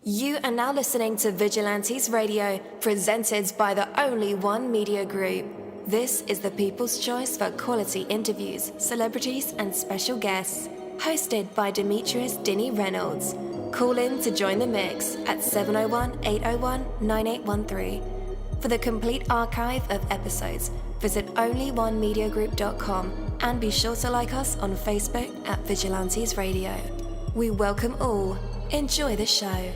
You are now listening to Vigilantes Radio, presented by the Only One Media Group. This is the people's choice for quality interviews, celebrities, and special guests. Hosted by Demetrius Dinny Reynolds. Call in to join the mix at 701-801-9813. For the complete archive of episodes, visit onlyonemediagroup.com and be sure to like us on Facebook at Vigilantes Radio. We welcome all. Enjoy the show.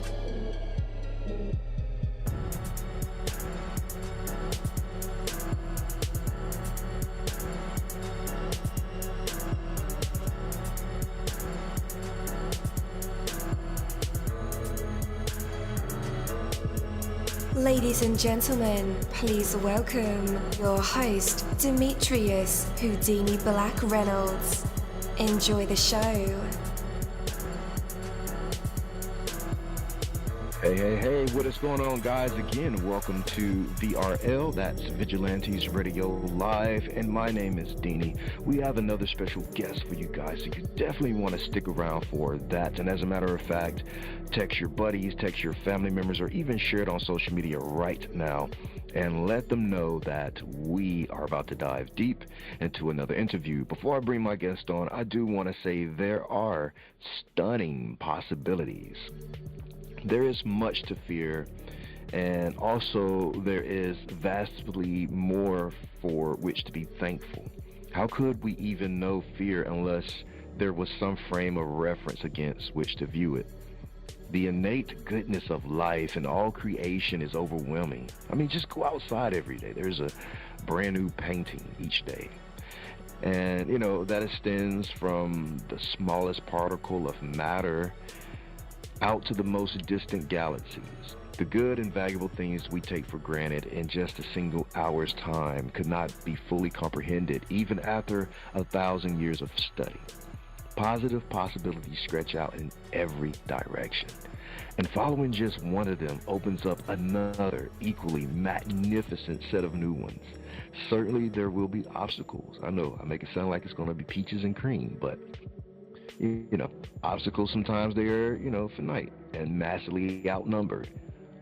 Ladies and gentlemen, please welcome your host, Demetrius Houdini Black Reynolds. Enjoy the show. Hey, what is going on, guys? Again, welcome to VRL, that's Vigilantes Radio Live, and my name is Dini. We have another special guest for you guys, so you definitely want to stick around for that. And as a matter of fact, text your buddies, text your family members, or even share it on social media right now, and let them know that we are about to dive deep into another interview. Before I bring my guest on, I do want to say there are stunning possibilities. There is much to fear, and also there is vastly more for which to be thankful. How could we even know fear unless there was some frame of reference against which to view it? The innate goodness of life and all creation is overwhelming. I mean, just go outside every day. There's a brand new painting each day. And, that extends from the smallest particle of matter out to the most distant galaxies. The good and valuable things we take for granted in just a single hour's time could not be fully comprehended even after 1,000 years of study. Positive possibilities stretch out in every direction, and following just one of them opens up another equally magnificent set of new ones. Certainly there will be obstacles. I know I make it sound like it's going to be peaches and cream, but obstacles sometimes they are, finite and massively outnumbered.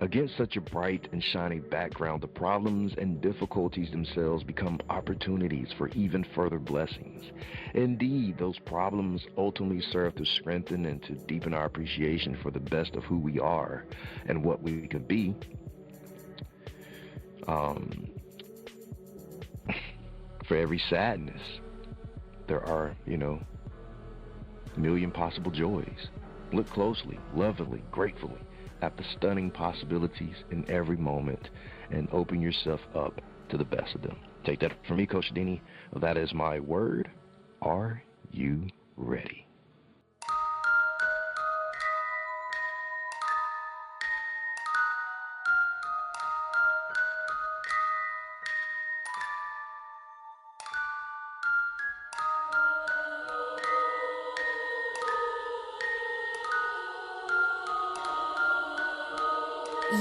Against such a bright and shiny background, the problems and difficulties themselves become opportunities for even further blessings. Indeed, those problems ultimately serve to strengthen and to deepen our appreciation for the best of who we are and what we could be. For every sadness, there are, a million possible joys. Look closely, lovingly, gratefully at the stunning possibilities in every moment and open yourself up to the best of them. Take that from me, Coach Dini. That is my word. Are you ready?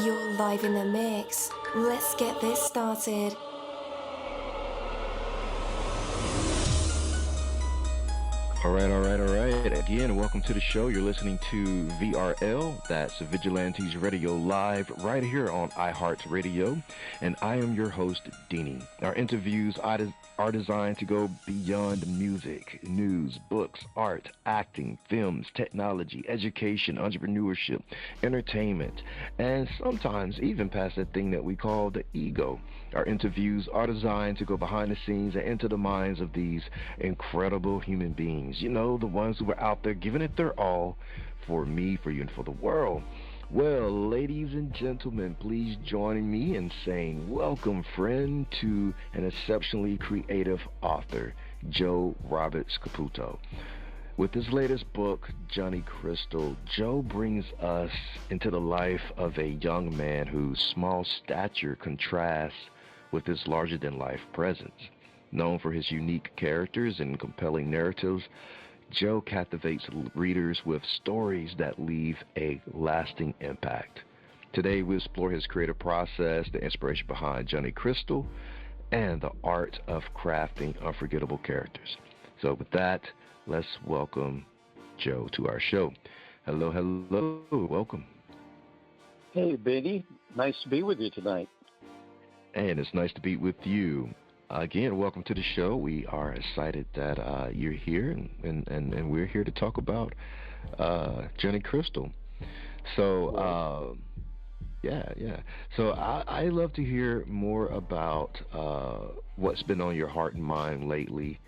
You're live in the mix. Let's get this started. All right. Again, welcome to the show. You're listening to VRL, that's Vigilantes Radio Live, right here on iHeartRadio, and I am your host, Dini. Our interviews are designed to go beyond music, news, books, art, acting, films, technology, education, entrepreneurship, entertainment, and sometimes even past that thing that we call the ego. Our interviews are designed to go behind the scenes and into the minds of these incredible human beings. The ones who are out there giving it their all for me, for you, and for the world. Well, ladies and gentlemen, please join me in saying welcome, friend, to an exceptionally creative author, Joe Roberts Caputo. With his latest book, Johnny Crystal, Joe brings us into the life of a young man whose small stature contrasts with his larger-than-life presence. Known for his unique characters and compelling narratives, Joe captivates readers with stories that leave a lasting impact. Today, we explore his creative process, the inspiration behind Johnny Crystal, and the art of crafting unforgettable characters. So with that, let's welcome Joe to our show. Hello, welcome. Hey, Biddy. Nice to be with you tonight. And it's nice to be with you. Again, welcome to the show. We are excited that you're here, and we're here to talk about Johnny Crystal. So, yeah. So I love to hear more about what's been on your heart and mind lately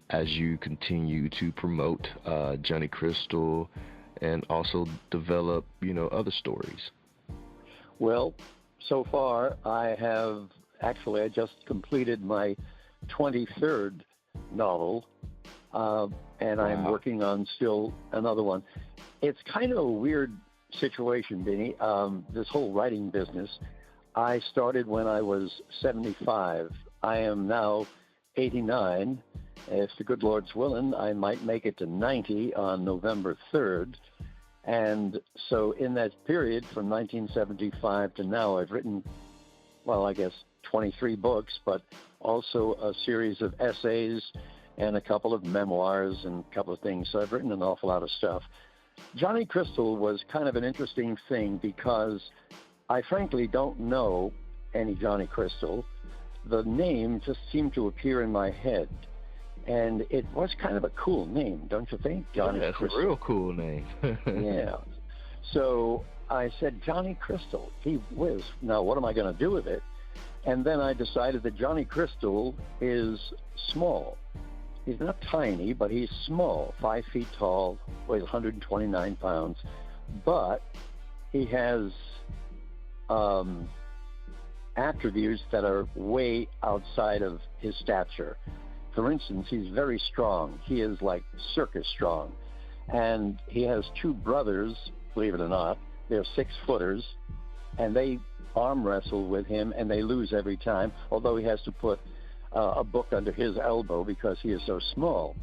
as you continue to promote Johnny Crystal and also develop, other stories. Well, so far I just completed my 23rd novel, and I'm working on still another one. It's kind of a weird situation, Benny, this whole writing business. I started when I was 75. I am now 89. If the good Lord's willing, I might make it to 90 on November 3rd. And so in that period from 1975 to now, I've written, well, I guess 23 books, but also a series of essays and a couple of memoirs and a couple of things. So I've written an awful lot of stuff. Johnny Crystal was kind of an interesting thing because I frankly don't know any Johnny Crystal. The name just seemed to appear in my head. And it was kind of a cool name, don't you think? Johnny That's Crystal. a real cool name. Yeah. So I said, Johnny Crystal, gee whiz. Now, what am I going to do with it? And then I decided that Johnny Crystal is small. He's not tiny, but he's small, 5 feet tall, weighs 129 pounds. But he has attributes that are way outside of his stature. For instance, he's very strong. He is like circus strong. And he has two brothers, believe it or not. They're 6-footers, and they arm wrestle with him, and they lose every time, although he has to put a book under his elbow because he is so small.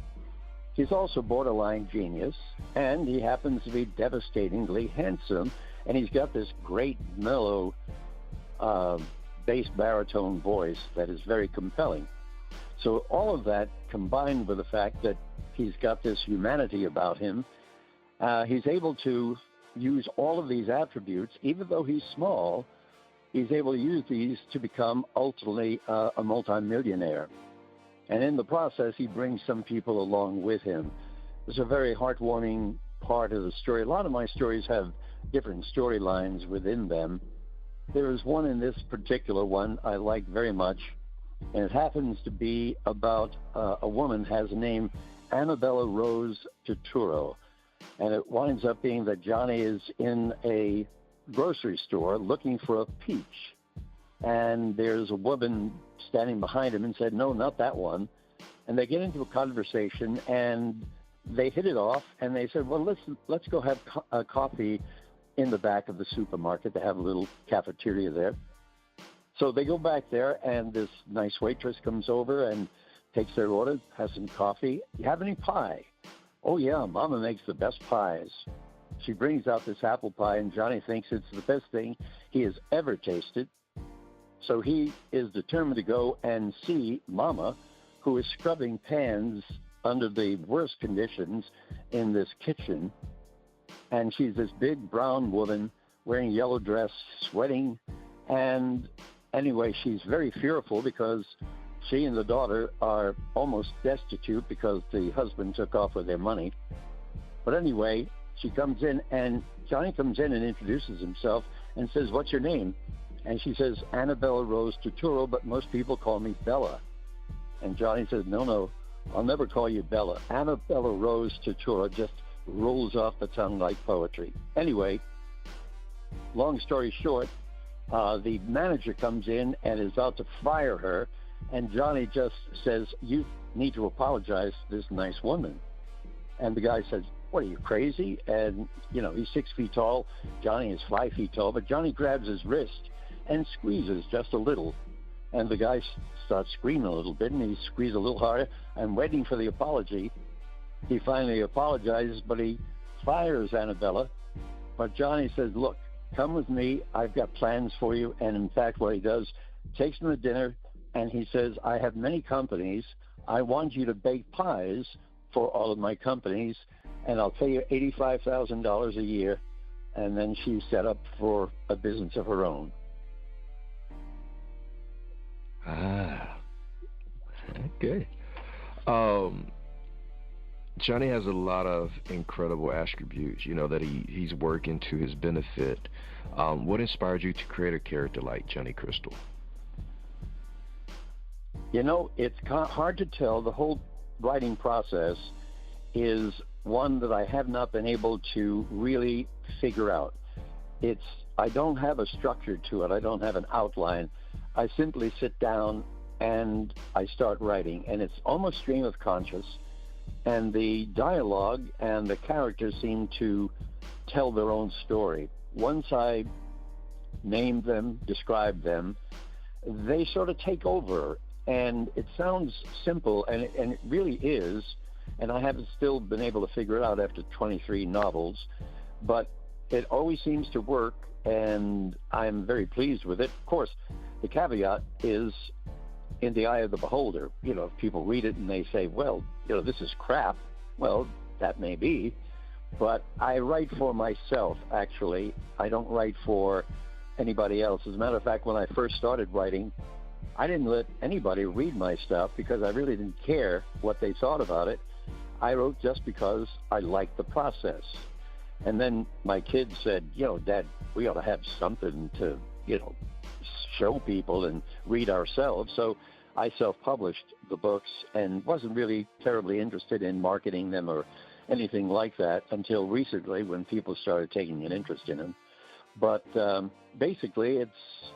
He's also borderline genius, and he happens to be devastatingly handsome, and he's got this great mellow bass baritone voice that is very compelling. So all of that combined with the fact that he's got this humanity about him, he's able to use all of these attributes. Even though he's small, he's able to use these to become ultimately a multimillionaire. And in the process, he brings some people along with him. It's a very heartwarming part of the story. A lot of my stories have different storylines within them. There is one in this particular one I like very much, and it happens to be about a woman has a name, Annabella Rose Turturro. And it winds up being that Johnny is in a grocery store looking for a peach. And there's a woman standing behind him and said, no, not that one. And they get into a conversation, and they hit it off, and they said, well, let's go have coffee in the back of the supermarket. They have a little cafeteria there. So they go back there, and this nice waitress comes over and takes their order, has some coffee. You have any pie? Oh, yeah, Mama makes the best pies. She brings out this apple pie, and Johnny thinks it's the best thing he has ever tasted. So he is determined to go and see Mama, who is scrubbing pans under the worst conditions in this kitchen. And she's this big brown woman wearing a yellow dress, sweating, and anyway, she's very fearful because she and the daughter are almost destitute because the husband took off with their money. But anyway, she comes in, and Johnny comes in and introduces himself and says, what's your name? And she says, Annabella Rose Turturro, but most people call me Bella. And Johnny says, no, I'll never call you Bella. Annabella Rose Turturro just rolls off the tongue like poetry. Anyway, long story short, the manager comes in and is about to fire her, and Johnny just says, you need to apologize to this nice woman. And the guy says, what, are you crazy? And, he's 6 feet tall. Johnny is 5 feet tall, but Johnny grabs his wrist and squeezes just a little. And the guy starts screaming a little bit, and he squeezes a little harder. I'm waiting for the apology. He finally apologizes, but he fires Annabella. But Johnny says, look, come with me. I've got plans for you. And in fact, what he does, takes him to dinner, and he says, I have many companies. I want you to bake pies for all of my companies, and I'll pay you $85,000 a year. and then she set up for a business of her own. Okay. Johnny has a lot of incredible attributes, that he's working to his benefit. What inspired you to create a character like Johnny Crystal? It's hard to tell. The whole writing process is one that I have not been able to really figure out. I don't have a structure to it. I don't have an outline. I simply sit down and I start writing, and it's almost stream of conscious, and the dialogue and the characters seem to tell their own story. Once I name them, describe them, they sort of take over, and it sounds simple, and it really is, and I haven't still been able to figure it out after 23 novels, but it always seems to work, and I'm very pleased with it. Of course, the caveat is in the eye of the beholder. If people read it and they say, well, this is crap, well, that may be, but I write for myself, actually. I don't write for anybody else. As a matter of fact, when I first started writing, I didn't let anybody read my stuff because I really didn't care what they thought about it. I wrote just because I liked the process. And then my kids said, Dad, we ought to have something to, show people and read ourselves. So I self-published the books and wasn't really terribly interested in marketing them or anything like that until recently, when people started taking an interest in them. But basically, it's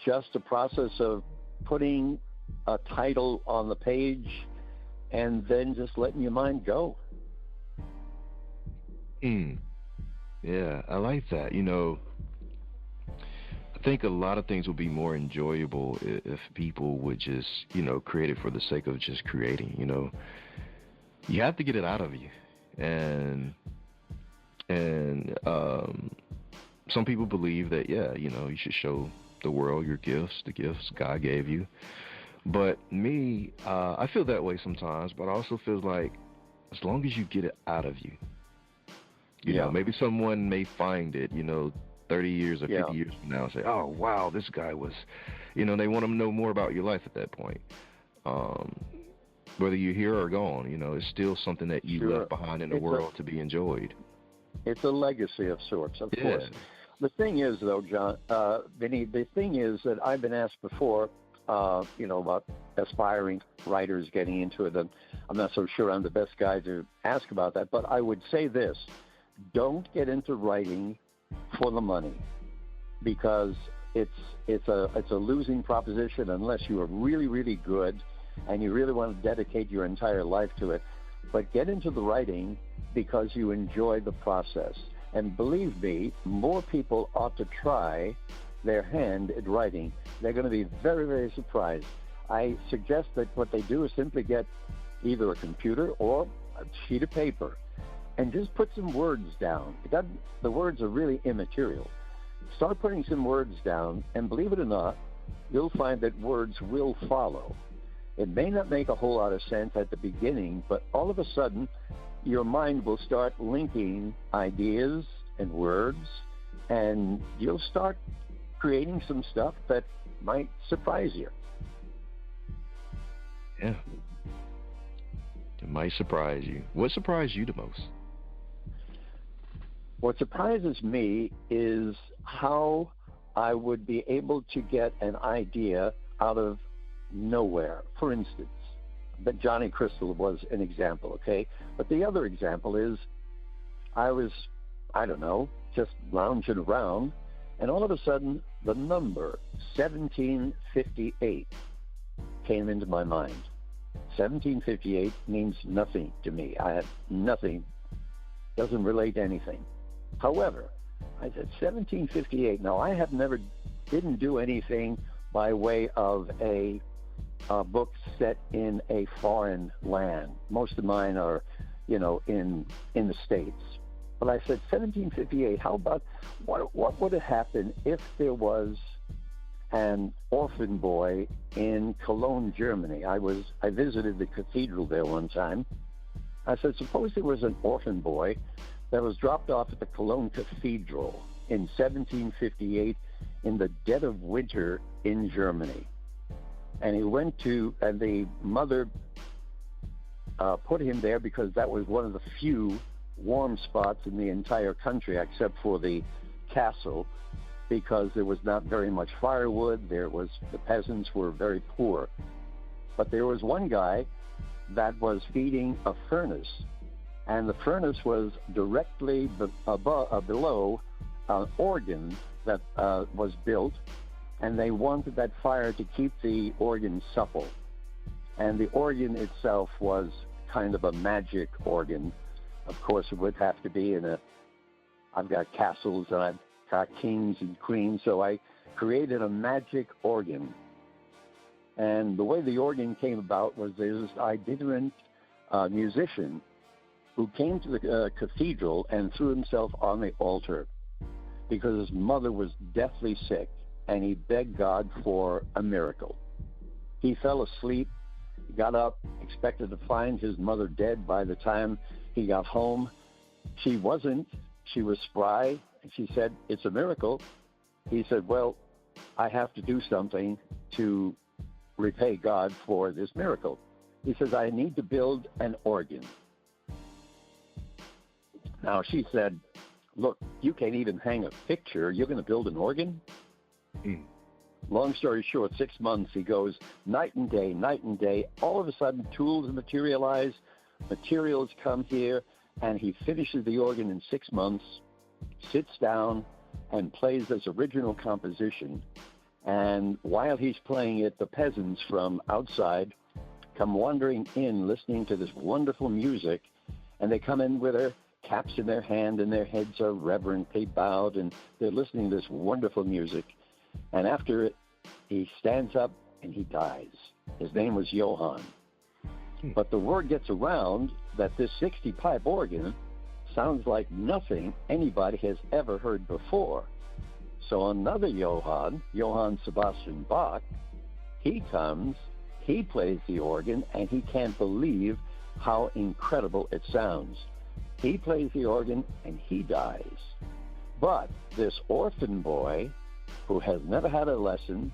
just a process of putting a title on the page and then just letting your mind go. Yeah, I like that. I think a lot of things would be more enjoyable if people would just, create it for the sake of just creating. You have to get it out of you, and some people believe that, you should show the world your gifts, the gifts God gave you. But me, I feel that way sometimes, but I also feel like as long as you get it out of you, you know, maybe someone may find it, 30 years or 50 years from now and say, oh, wow, this guy was, they want to know more about your life at that point. Whether you're here or gone, it's still something that you left behind in the world to be enjoyed. It's a legacy of sorts, of course. The thing is, though, John, Vinny, the thing is that I've been asked before, about aspiring writers getting into it. I'm not so sure I'm the best guy to ask about that, but I would say this: don't get into writing for the money, because it's a losing proposition unless you are really, really good and you really want to dedicate your entire life to it. But get into the writing because you enjoy the process. And believe me, more people ought to try their hand at writing. They're going to be very, very surprised. I suggest that what they do is simply get either a computer or a sheet of paper and just put some words down. The words are really immaterial. Start putting some words down, and believe it or not, you'll find that words will follow. It may not make a whole lot of sense at the beginning, but all of a sudden, your mind will start linking ideas and words, and you'll start creating some stuff that might surprise you. Yeah. It might surprise you. What surprised you the most? What surprises me is how I would be able to get an idea out of nowhere. For instance, but Johnny Crystal was an example, okay? But the other example is I was, just lounging around, and all of a sudden the number 1758 came into my mind. 1758 means nothing to me. I have nothing, doesn't relate to anything. However, I said 1758. Now, I didn't do anything by way of a book set in a foreign land. Most of mine are, in the States. But I said 1758. How about what would have happened if there was an orphan boy in Cologne, Germany? I visited the cathedral there one time. I said, suppose there was an orphan boy that was dropped off at the Cologne Cathedral in 1758 in the dead of winter in Germany. And he went to, and the mother put him there because that was one of the few warm spots in the entire country, except for the castle, because there was not very much firewood. The peasants were very poor. But there was one guy that was feeding a furnace, and the furnace was directly below an organ that was built, and they wanted that fire to keep the organ supple. And the organ itself was kind of a magic organ. Of course, it would have to be I've got castles and I've got kings and queens, so I created a magic organ. And the way the organ came about was there's this itinerant musician who came to the cathedral and threw himself on the altar because his mother was deathly sick, and he begged God for a miracle. He fell asleep, got up, expected to find his mother dead by the time he got home. She wasn't. She was spry. She said, "It's a miracle." He said, "Well, I have to do something to repay God for this miracle." He says, "I need to build an organ." Now, she said, "Look, you can't even hang a picture. You're going to build an organ?" Long story short, 6 months, he goes night and day, night and day. All of a sudden, tools materialize, materials come here, and he finishes the organ in 6 months, sits down, and plays this original composition. And while he's playing it, the peasants from outside come wandering in, listening to this wonderful music, and they come in with their caps in their hand, and their heads are reverently bowed, and they're listening to this wonderful music. And after it, he stands up and he dies. His name was Johann. But the word gets around that this 60-pipe organ sounds like nothing anybody has ever heard before. So another Johann Sebastian Bach, he comes, he plays the organ, and he can't believe how incredible it sounds. He plays the organ and he dies. But this orphan boy, who has never had a lesson,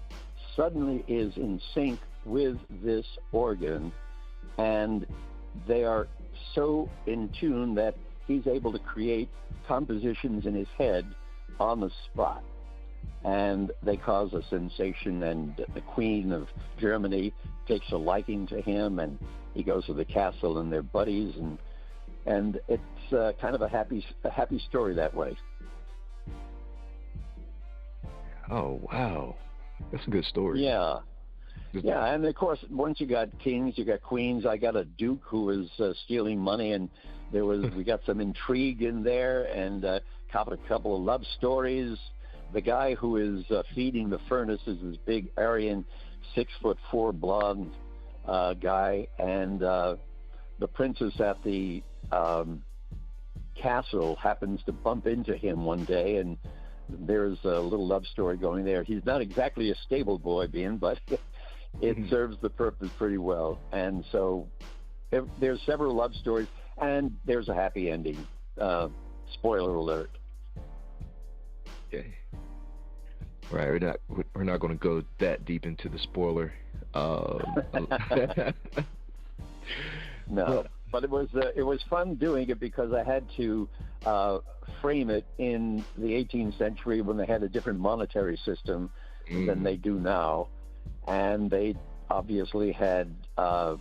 suddenly is in sync with this organ, and they are so in tune that he's able to create compositions in his head on the spot. And they cause a sensation, and the Queen of Germany takes a liking to him, and he goes to the castle, and they're buddies, and it's kind of a happy story that way. Oh, wow. That's a good story. Yeah. Yeah, and of course, once you got kings, you got queens. I got a duke who was stealing money, and we got some intrigue in there, and a couple of love stories. The guy who is feeding the furnace is this big Aryan, 6'4" blonde guy, and the princess at the castle happens to bump into him one day, and there's a little love story going there. He's not exactly a stable boy being, but it serves the purpose pretty well. And so there's several love stories, and there's a happy ending. Spoiler alert. Okay. Right, we're not going to go that deep into the spoiler. No, but it was fun doing it because I had to frame it in the 18th century when they had a different monetary system than they do now, and they obviously had a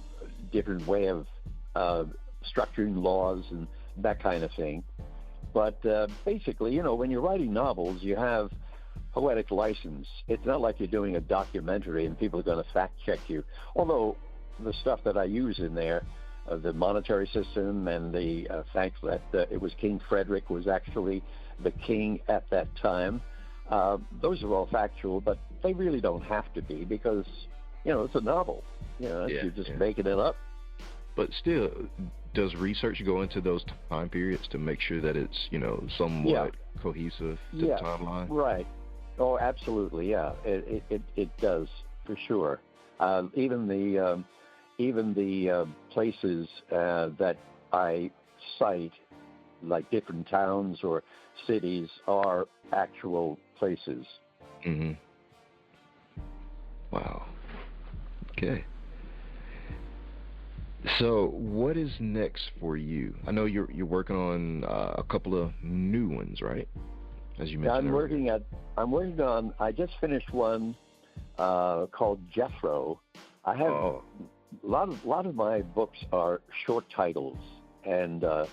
different way of structuring laws and that kind of thing. But basically, when you're writing novels, you have poetic license. It's not like you're doing a documentary and people are going to fact check you. Although the stuff that I use in there, the monetary system and the fact that it was King Frederick was actually the king at that time, those are all factual, but they really don't have to be because, it's a novel. You're just making it up. But still, does research go into those time periods to make sure that it's, somewhat cohesive to the timeline? Right. Oh, absolutely. Yeah, it does for sure. Even the places that I cite like different towns or cities are actual places. Mm-hmm. Wow. Okay. So, what is next for you? I know you're working on a couple of new ones, right? As you mentioned. I'm working on. I just finished one called Jethro. I have a lot of my books are short titles, and the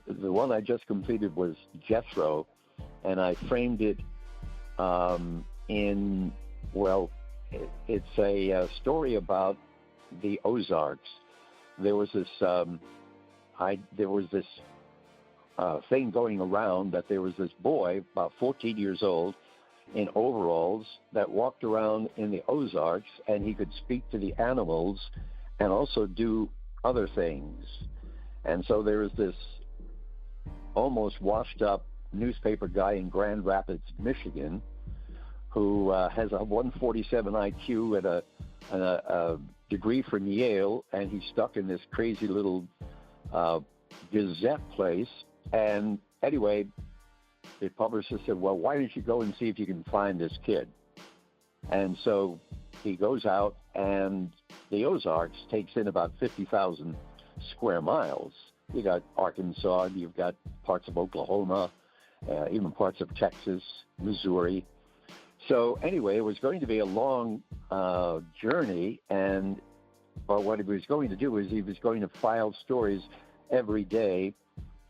one I just completed was Jethro, and I framed it in, well, it's a story about the Ozarks. There was this thing going around that there was this boy about 14 years old in overalls that walked around in the Ozarks, and he could speak to the animals and also do other things. And so there is this almost washed up newspaper guy in Grand Rapids, Michigan, who has a 147 IQ and a degree from Yale, and he's stuck in this crazy little Gazette place. And anyway, the publisher said, well, why don't you go and see if you can find this kid? And so he goes out, and the Ozarks takes in about 50,000 square miles. You got Arkansas, you've got parts of Oklahoma, even parts of Texas, Missouri. So anyway, it was going to be a long journey, and what he was going to do is he was going to file stories every day,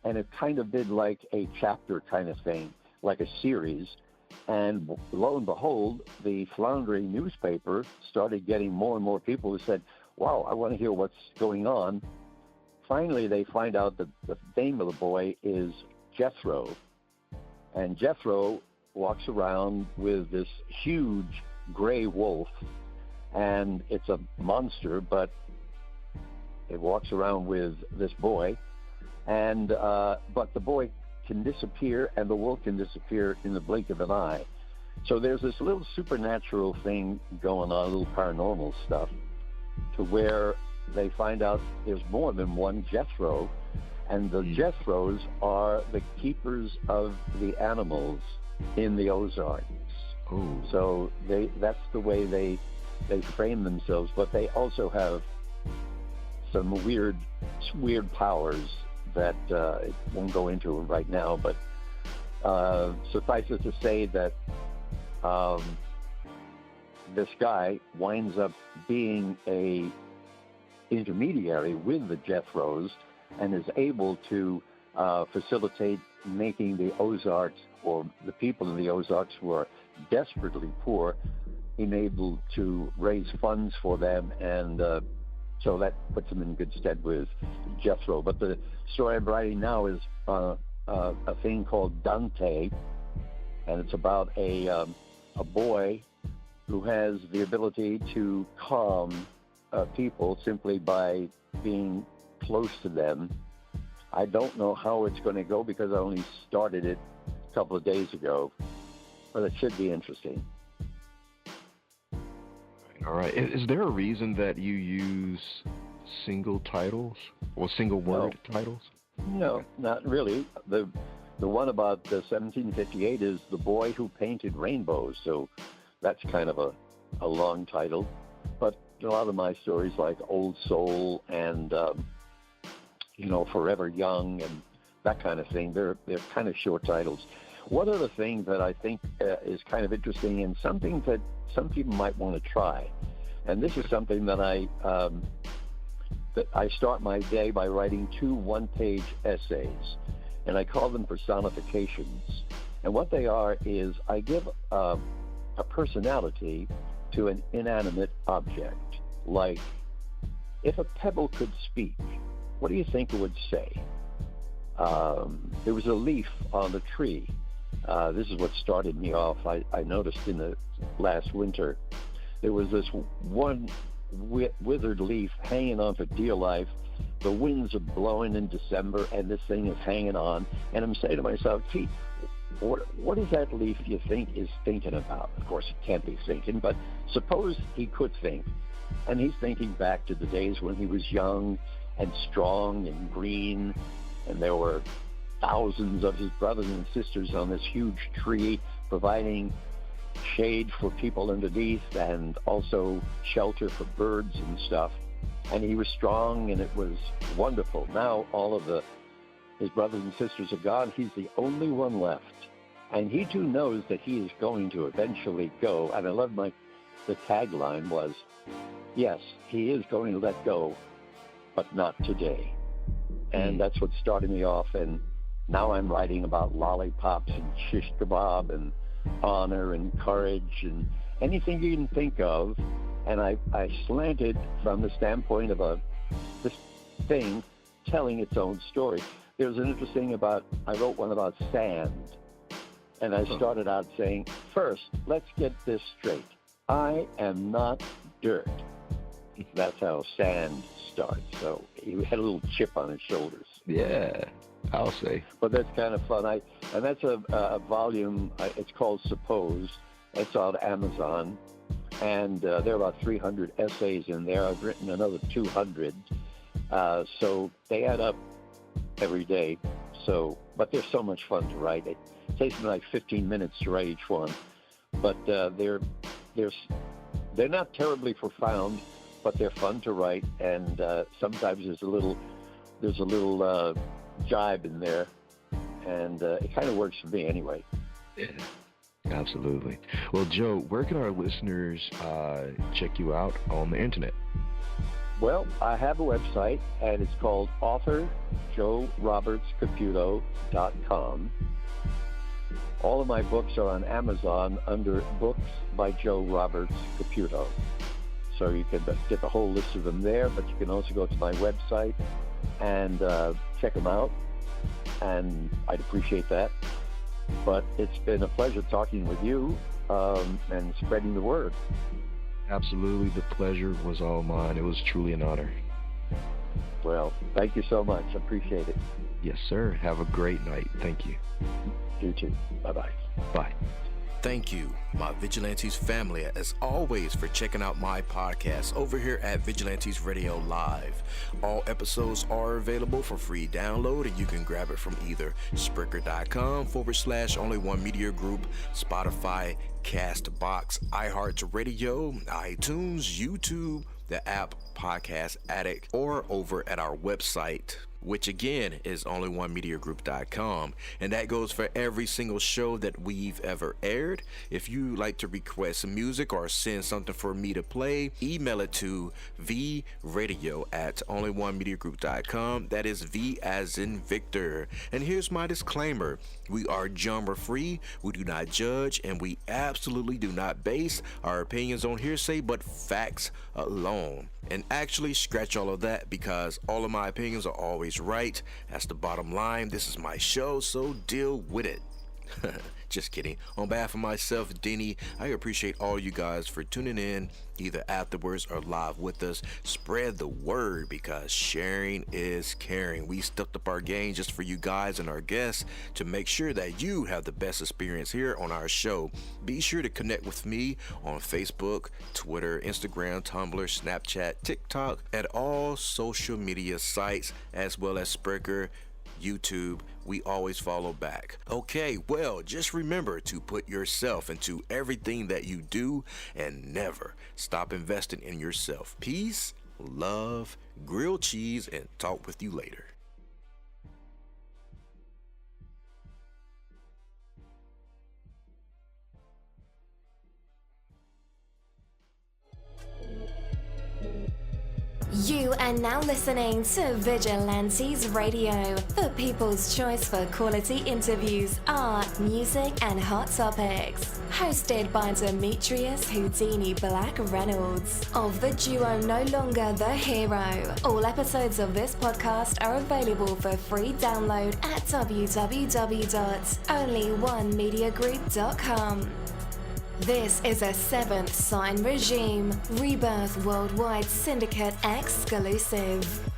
and it kind of did like a chapter kind of thing, like a series. And lo and behold, the floundering newspaper started getting more and more people who said, wow, I want to hear what's going on. Finally, they find out that the name of the boy is Jethro. And Jethro walks around with this huge gray wolf, and it's a monster, but it walks around with this boy. And but the boy can disappear, and the wolf can disappear in the blink of an eye. So there's this little supernatural thing going on, a little paranormal stuff, to where they find out there's more than one Jethro, and the Jethros are the keepers of the animals in the Ozarks. Ooh. So that's the way they frame themselves, but they also have some weird powers that it won't go into right now, but suffice it to say that this guy winds up being a intermediary with the Jethros and is able to facilitate making the Ozarks, or the people in the Ozarks who are desperately poor, enabled to raise funds for them, and so that puts them in good stead with Jethro. But the story I'm writing now is a thing called Dante, and it's about a boy who has the ability to calm people simply by being close to them. I don't know how it's going to go because I only started it a couple of days ago, but it should be interesting. All right. Is there a reason that you use single titles or single word titles? No, not really. The one about the 1758 is The Boy Who Painted Rainbows, so that's kind of a long title. But a lot of my stories, like Old Soul and Forever Young and that kind of thing, they're kind of short titles. One other thing that I think is kind of interesting, and something that some people might want to try, and this is something that I start my day by writing 2 one-page essays, and I call them personifications. And what they are is I give a personality to an inanimate object. Like, if a pebble could speak, what do you think it would say? There was a leaf on the tree. This is what started me off. I noticed in the last winter, there was this one withered leaf hanging on for dear life. The winds are blowing in December, and this thing is hanging on. And I'm saying to myself, gee, what is that leaf you think is thinking about? Of course, it can't be thinking, but suppose he could think. And he's thinking back to the days when he was young and strong and green and there were thousands of his brothers and sisters on this huge tree, providing shade for people underneath and also shelter for birds and stuff. And he was strong, and it was wonderful. Now all of his brothers and sisters are gone. He's the only one left. And he too knows that he is going to eventually go. And I love the tagline was, yes, he is going to let go, but not today. And that's what started me off. And now I'm writing about lollipops and shish kebab and honor and courage and anything you can think of. And I slanted from the standpoint of this thing telling its own story. There's an interesting I wrote one about sand. And I started out saying, first, let's get this straight. I am not dirt. That's how sand starts. So he had a little chip on his shoulders. Yeah, I'll say. But that's kind of fun. And that's a volume. It's called Suppose. It's on Amazon. And there are about 300 essays in there. I've written another 200. So they add up every day. But they're so much fun to write. It takes me like 15 minutes to write each one. But they're not terribly profound, but they're fun to write. And sometimes there's a little jibe in there, and it kind of works for me anyway. Yeah, absolutely. Well, Joe, where can our listeners check you out on the internet? Well, I have a website, and it's called authorjoerobertscaputo.com. All of my books are on Amazon under Books by Joe Roberts Caputo. So you can get the whole list of them there, but you can also go to my website and check them out, and I'd appreciate that. But it's been a pleasure talking with you and spreading the word. Absolutely. The pleasure was all mine. It was truly an honor. Well, thank you so much. I appreciate it. Yes, sir. Have a great night. Thank you. You too. Bye-bye. Bye. Thank you, my Vigilantes family, as always, for checking out my podcast over here at Vigilantes Radio Live. All episodes are available for free download, and you can grab it from either Spreaker.com/Only One Media Group, Spotify, Castbox, iHeartRadio, iTunes, YouTube, the app Podcast Addict, or over at our website, which again is onlyonemediagroup.com, and that goes for every single show that we've ever aired. If you like to request some music or send something for me to play, email it to vradio@onlyonemediagroup.com. That is V as in Victor. And here's my disclaimer: we are genre free, we do not judge, and we absolutely do not base our opinions on hearsay but facts alone. And actually, scratch all of that, because all of my opinions are always right. That's the bottom line. This is my show, so deal with it. Just kidding. On behalf of myself, Denny, I appreciate all you guys for tuning in, either afterwards or live with us. Spread the word, because sharing is caring. We stepped up our game just for you guys and our guests to make sure that you have the best experience here on our show. Be sure to connect with me on Facebook, Twitter, Instagram, Tumblr, Snapchat, TikTok, at all social media sites, as well as Spreaker, YouTube. We always follow back. Okay, well, just remember to put yourself into everything that you do and never stop investing in yourself. Peace, love, grilled cheese, and talk with you later. You are now listening to Vigilantes Radio, the people's choice for quality interviews, art, music, and hot topics. Hosted by Demetrius Houdini Black Reynolds of the duo No Longer the Hero. All episodes of this podcast are available for free download at www.onlyonemediagroup.com. This is a Seventh Sign Regime Rebirth Worldwide Syndicate exclusive.